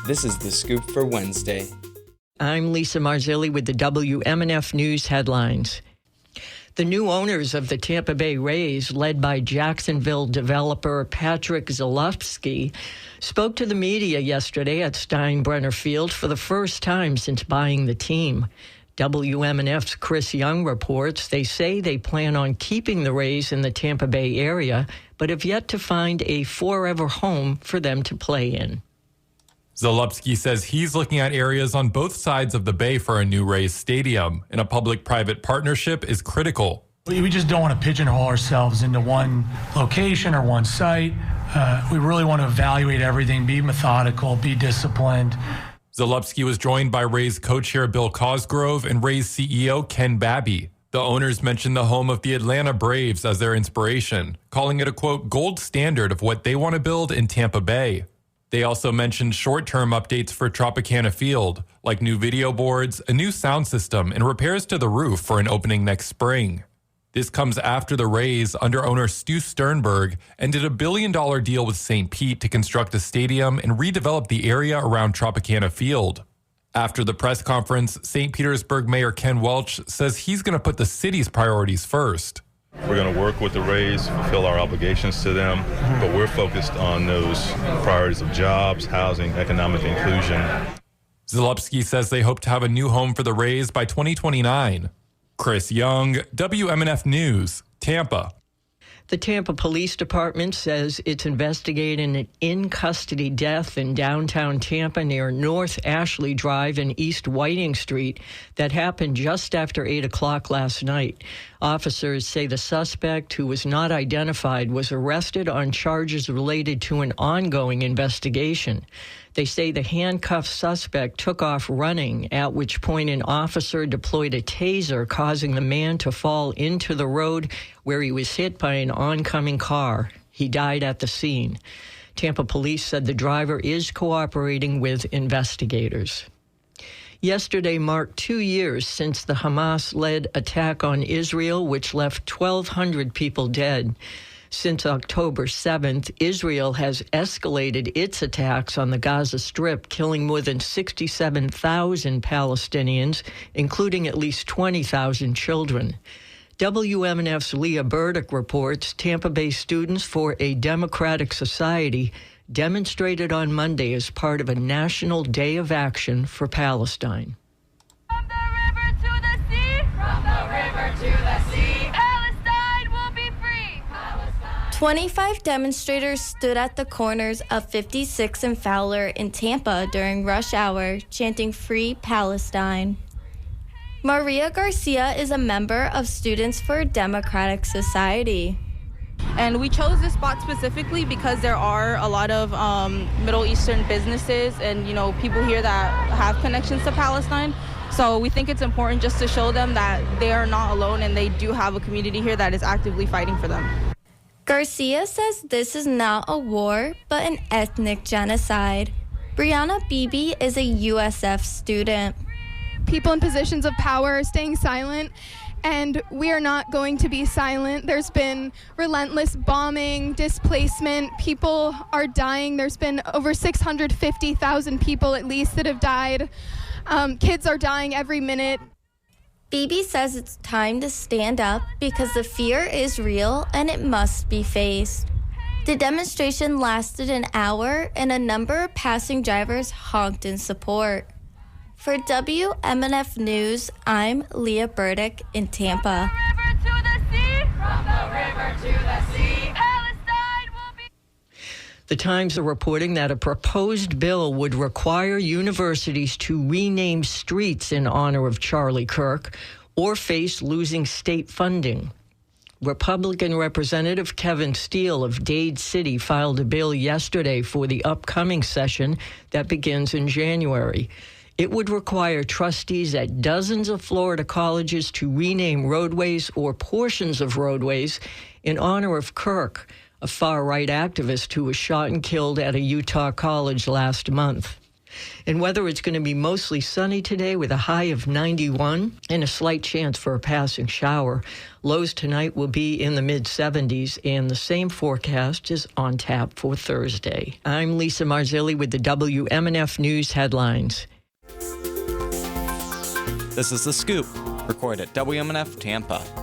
This is The Scoop for Wednesday. I'm Lisa Marzilli with the WMNF News headlines. The new owners of the Tampa Bay Rays, led by Jacksonville developer Patrick Zalewski, spoke to the media yesterday at Steinbrenner Field for the first time since buying the team. WMNF's Chris Young reports they say they plan on keeping the Rays in the Tampa Bay area, but have yet to find a forever home for them to play in. Zalewski says he's looking at areas on both sides of the bay for a new Rays stadium, and a public-private partnership is critical. We just don't want to pigeonhole ourselves into one location or one site. We really want to evaluate everything, be methodical, be disciplined. Zalewski was joined by Rays co-chair Bill Cosgrove and Rays CEO Ken Babby. The owners mentioned the home of the Atlanta Braves as their inspiration, calling it a, quote, gold standard of what they want to build in Tampa Bay. They also mentioned short-term updates for Tropicana Field, like new video boards, a new sound system, and repairs to the roof for an opening next spring. This comes after the Rays, under owner Stu Sternberg, ended a $1 billion deal with St. Pete to construct a stadium and redevelop the area around Tropicana Field. After the press conference, St. Petersburg Mayor Ken Welch says he's going to put the city's priorities first. We're going to work with the Rays, fulfill our obligations to them, but we're focused on those priorities of jobs, housing, economic inclusion. Zalewski says they hope to have a new home for the Rays by 2029. Chris Young, WMNF News, Tampa. The Tampa Police Department says it's investigating an in-custody death in downtown Tampa near North Ashley Drive and East Whiting Street that happened just after 8 o'clock last night. Officers say the suspect, who was not identified, was arrested on charges related to an ongoing investigation. They say the handcuffed suspect took off running, at which point an officer deployed a taser, causing the man to fall into the road where he was hit by an oncoming car. He died at the scene. Tampa police said the driver is cooperating with investigators. Yesterday marked 2 years since the Hamas-led attack on Israel, which left 1,200 people dead. Since October 7th, Israel has escalated its attacks on the Gaza Strip, killing more than 67,000 Palestinians, including at least 20,000 children. WMNF's Leah Burdick reports Tampa Bay Students for a Democratic Society demonstrated on Monday as part of a national day of action for Palestine. From the river to the sea, from the river to the sea, Palestine will be free. Palestine. 25 demonstrators stood at the corners of 56 and Fowler in Tampa during rush hour, chanting Free Palestine. Maria Garcia is a member of Students for a Democratic Society. And we chose this spot specifically because there are a lot of Middle Eastern businesses and, people here that have connections to Palestine. So we think it's important just to show them that they are not alone and they do have a community here that is actively fighting for them. Garcia says this is not a war, but an ethnic genocide. Brianna Beebe is a USF student. People in positions of power are staying silent, and we are not going to be silent. There's been relentless bombing, displacement. People are dying. There's been over 650,000 people at least that have died. Kids are dying every minute. Beebe says it's time to stand up because the fear is real and it must be faced. The demonstration lasted an hour and a number of passing drivers honked in support. For WMNF News, I'm Leah Burdick in Tampa. From the river to the sea, from the river to the sea, Palestine will be. The Times are reporting that a proposed bill would require universities to rename streets in honor of Charlie Kirk or face losing state funding. Republican Representative Kevin Steele of Dade City filed a bill yesterday for the upcoming session that begins in January. It would require trustees at dozens of Florida colleges to rename roadways or portions of roadways in honor of Kirk, a far-right activist who was shot and killed at a Utah college last month. In weather, it's going to be mostly sunny today with a high of 91 and a slight chance for a passing shower. Lows tonight will be in the mid-70s, and the same forecast is on tap for Thursday. I'm Lisa Marzilli with the WMNF News headlines. This is The Scoop, recorded at WMNF Tampa.